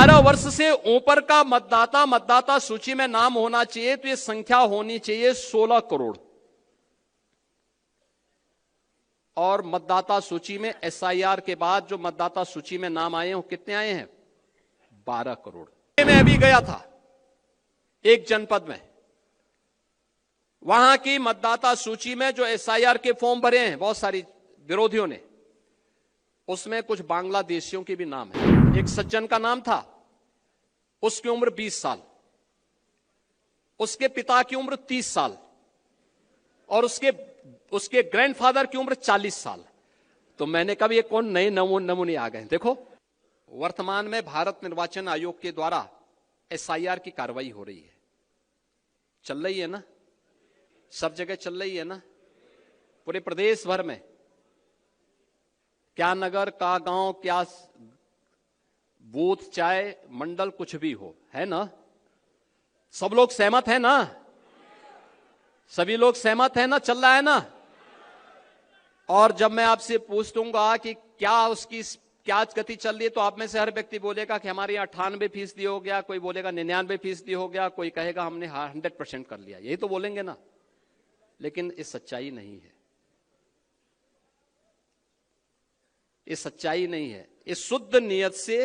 18 वर्ष से ऊपर का मतदाता सूची में नाम होना चाहिए, तो ये संख्या होनी चाहिए 16 करोड़। और मतदाता सूची में एसआईआर के बाद जो मतदाता सूची में नाम आए हैं वो कितने आए हैं? 12 करोड़। मैं अभी गया था एक जनपद में, वहां की मतदाता सूची में जो एसआईआर के फॉर्म भरे हैं बहुत सारी विरोधियों ने, उसमें कुछ बांग्लादेशियों के भी नाम है। एक सज्जन का नाम था, उसकी उम्र 20 साल, उसके पिता की उम्र 30 साल और उसके ग्रैंडफादर की उम्र 40 साल। तो मैंने कहा ये कौन नए नमूने आ गए। देखो, वर्तमान में भारत निर्वाचन आयोग के द्वारा एसआईआर की कार्रवाई हो रही है, चल रही है ना, सब जगह चल रही है ना, पूरे प्रदेश भर में, क्या नगर का गांव, क्या बूथ, चाहे मंडल, कुछ भी हो, है ना? सब लोग सहमत है ना? सभी लोग सहमत है ना? चल रहा है ना? और जब मैं आपसे पूछूंगा कि क्या उसकी क्या गति चल रही है, तो आप में से हर व्यक्ति बोलेगा कि हमारे यहाँ 98% हो गया, कोई बोलेगा 99% हो गया, कोई कहेगा हमने 100% कर लिया। यही तो बोलेंगे ना, लेकिन ये सच्चाई नहीं है, ये सच्चाई नहीं है। इस शुद्ध नियत से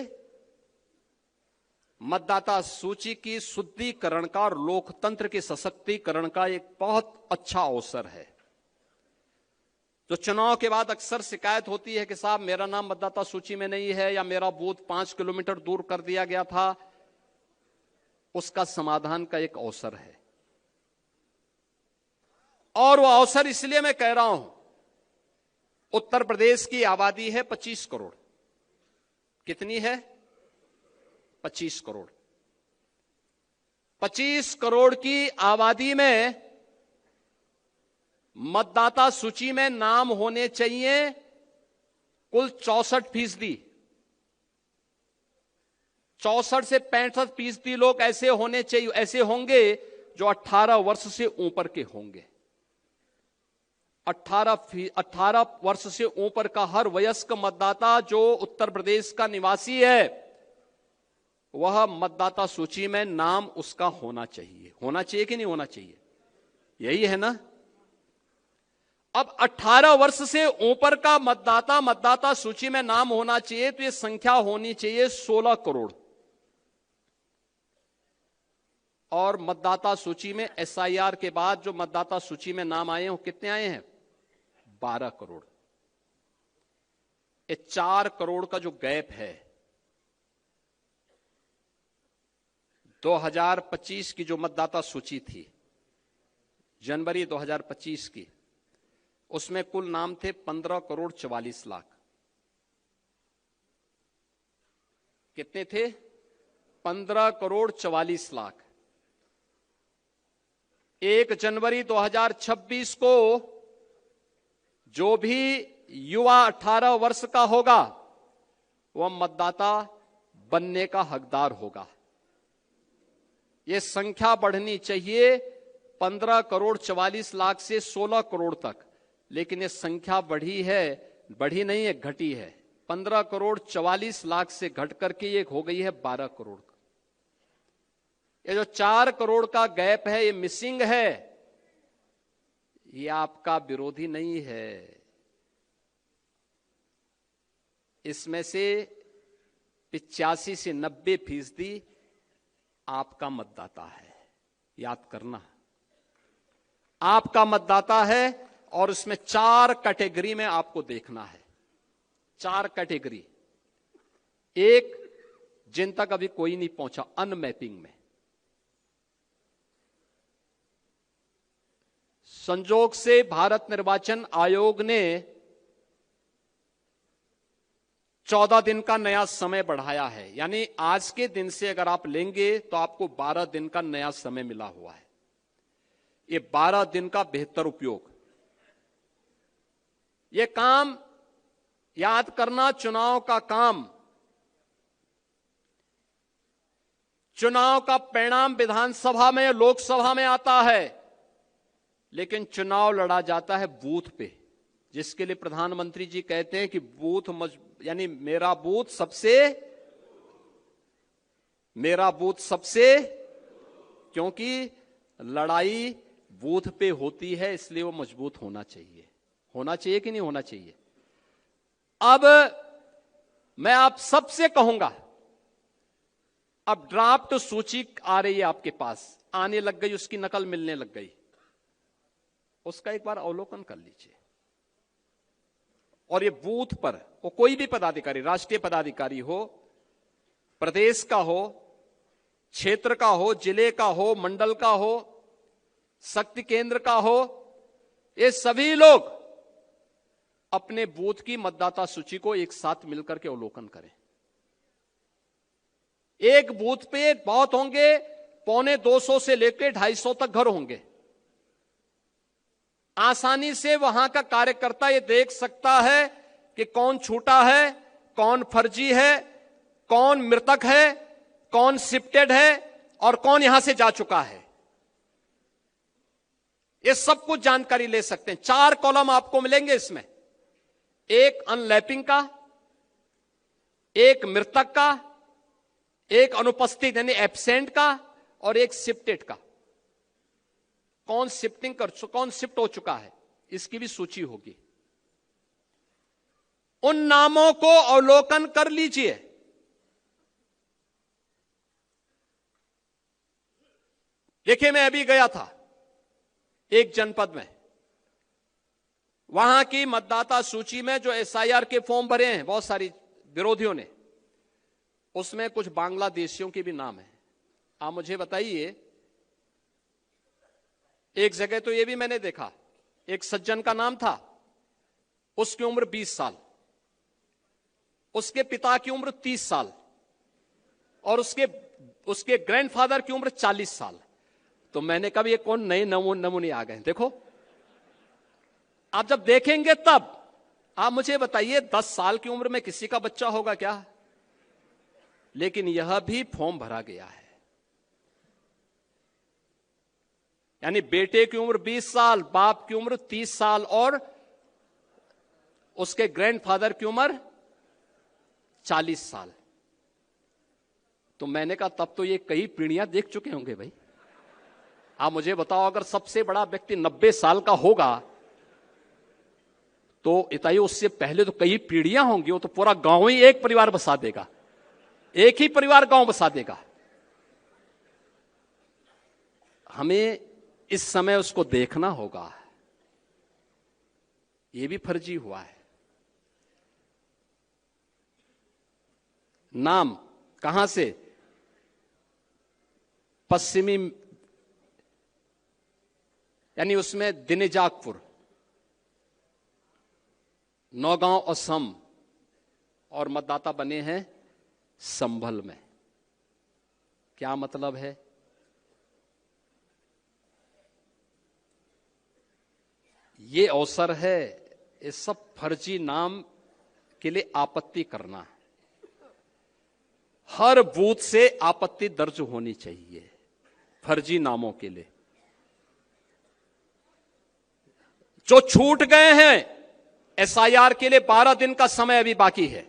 मतदाता सूची की शुद्धिकरण का और लोकतंत्र के सशक्तिकरण का एक बहुत अच्छा अवसर है। जो चुनाव के बाद अक्सर शिकायत होती है कि साहब मेरा नाम मतदाता सूची में नहीं है या मेरा बूथ 5 किलोमीटर दूर कर दिया गया था, उसका समाधान का एक अवसर है। और वो अवसर इसलिए मैं कह रहा हूं, उत्तर प्रदेश की आबादी है 25 करोड़। कितनी है? 25 करोड़। 25 करोड़ की आबादी में मतदाता सूची में नाम होने चाहिए कुल 64%। 64 से 65% लोग ऐसे होने चाहिए, ऐसे होंगे जो 18 वर्ष से ऊपर के होंगे। 18 वर्ष से ऊपर का हर वयस्क मतदाता जो उत्तर प्रदेश का निवासी है, वह मतदाता सूची में नाम उसका होना चाहिए। होना चाहिए कि नहीं होना चाहिए? यही है ना? अब 18 वर्ष से ऊपर का मतदाता सूची में नाम होना चाहिए, तो यह संख्या होनी चाहिए 16 करोड़। और मतदाता सूची में एसआईआर के बाद जो मतदाता सूची में नाम आए हैं वो कितने आए हैं? 12 करोड़। ये 4 करोड़ का जो गैप है, 2025 की जो मतदाता सूची थी, जनवरी 2025 की, उसमें कुल नाम थे 15 करोड़ 44 लाख। कितने थे? 15 करोड़ 44 लाख। 1 जनवरी 2026 को जो भी युवा 18 वर्ष का होगा वह मतदाता बनने का हकदार होगा। यह संख्या बढ़नी चाहिए 15 करोड़ 44 लाख से 16 करोड़ तक, लेकिन यह संख्या बढ़ी नहीं है, घटी है। 15 करोड़ 44 लाख से घट करके ये हो गई है 12 करोड़ का। ये जो 4 करोड़ का गैप है, ये मिसिंग है। ये आपका विरोधी नहीं है, इसमें से 85 से 90% आपका मतदाता है। याद करना, आपका मतदाता है। और उसमें 4 कैटेगरी में आपको देखना है। 4 कैटेगरी। एक, जिन तक अभी कोई नहीं पहुंचा, अनमैपिंग में। संजोग से भारत निर्वाचन आयोग ने 14 दिन का नया समय बढ़ाया है, यानी आज के दिन से अगर आप लेंगे तो आपको 12 दिन का नया समय मिला हुआ है। ये 12 दिन का बेहतर उपयोग। ये काम याद करना, चुनाव का काम, चुनाव का परिणाम विधानसभा में, लोकसभा में आता है, लेकिन चुनाव लड़ा जाता है बूथ पे, जिसके लिए प्रधानमंत्री जी कहते हैं कि बूथ यानी मेरा बूथ सबसे। मेरा बूथ सबसे, क्योंकि लड़ाई बूथ पे होती है, इसलिए वो मजबूत होना चाहिए। होना चाहिए कि नहीं होना चाहिए? अब मैं आप सबसे कहूंगा, अब ड्राफ्ट सूची आ रही है आपके पास, आने लग गई, उसकी नकल मिलने लग गई, उसका एक बार अवलोकन कर लीजिए। और ये बूथ पर वो कोई भी पदाधिकारी, राष्ट्रीय पदाधिकारी हो, प्रदेश का हो, क्षेत्र का हो, जिले का हो, मंडल का हो, शक्ति केंद्र का हो, ये सभी लोग अपने बूथ की मतदाता सूची को एक साथ मिलकर के अवलोकन करें। एक बूथ पे बहुत होंगे, 250 से लेकर 250 तक घर होंगे। आसानी से वहां का कार्यकर्ता ये देख सकता है कि कौन छूटा है, कौन फर्जी है, कौन मृतक है, कौन शिफ्टेड है और कौन यहां से जा चुका है। ये सब कुछ जानकारी ले सकते हैं। 4 कॉलम आपको मिलेंगे इसमें, एक अनलैपिंग का, एक मृतक का, एक अनुपस्थित यानी एब्सेंट का और एक शिफ्टेड का। कौन शिफ्टिंग कौन शिफ्ट हो चुका है, इसकी भी सूची होगी। उन नामों को अवलोकन कर लीजिए। देखिए, मैं अभी गया था एक जनपद में, वहां की मतदाता सूची में जो एसआईआर के फॉर्म भरे हैं बहुत सारी विरोधियों ने, उसमें कुछ बांग्लादेशियों के भी नाम है। आप मुझे बताइए, एक जगह तो यह भी मैंने देखा, एक सज्जन का नाम था, उसकी उम्र 20 साल, उसके पिता की उम्र 30 साल और उसके ग्रैंडफादर की उम्र 40 साल। तो मैंने कहा ये कौन नए नमूने आ गए। देखो, आप जब देखेंगे तब आप मुझे बताइए, 10 साल की उम्र में किसी का बच्चा होगा क्या? लेकिन यह भी फॉर्म भरा गया है। यानी बेटे की उम्र 20 साल, बाप की उम्र 30 साल और उसके ग्रैंडफादर की उम्र 40 साल। तो मैंने कहा तब तो ये कई पीढ़ियां देख चुके होंगे भाई। आप मुझे बताओ, अगर सबसे बड़ा व्यक्ति 90 साल का होगा तो इताई उससे पहले तो कई पीढ़ियां होंगी। वो तो पूरा गांव ही एक परिवार बसा देगा, एक ही परिवार गांव बसा देगा। हमें इस समय उसको देखना होगा। यह भी फर्जी हुआ है। नाम कहां से? पश्चिमी, यानी उसमें दिनेजाकपुर, नौगांव असम, और मतदाता बने हैं संभल में। क्या मतलब है? ये अवसर है इस सब फर्जी नाम के लिए आपत्ति करना। हर बूथ से आपत्ति दर्ज होनी चाहिए फर्जी नामों के लिए। जो छूट गए हैं एसआईआर के लिए 12 दिन का समय अभी बाकी है।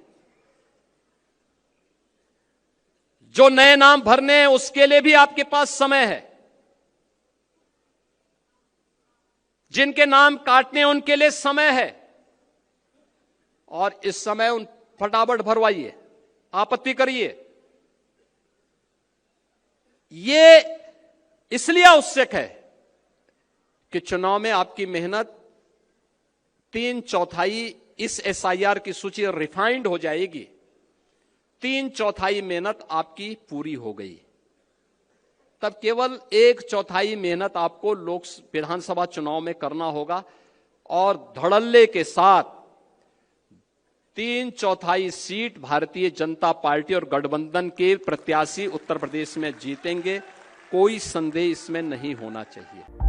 जो नए नाम भरने हैं उसके लिए भी आपके पास समय है। जिनके नाम काटने हैं उनके लिए समय है। और इस समय उन फटाफट भरवाइए, आपत्ति करिए। ये इसलिए आवश्यक है कि चुनाव में आपकी मेहनत 3/4 इस एसआईआर की सूची रिफाइंड हो जाएगी। 3/4 मेहनत आपकी पूरी हो गई, तब केवल 1/4 मेहनत आपको विधानसभा चुनाव में करना होगा। और धड़ल्ले के साथ 3/4 सीट भारतीय जनता पार्टी और गठबंधन के प्रत्याशी उत्तर प्रदेश में जीतेंगे। कोई संदेह इसमें नहीं होना चाहिए।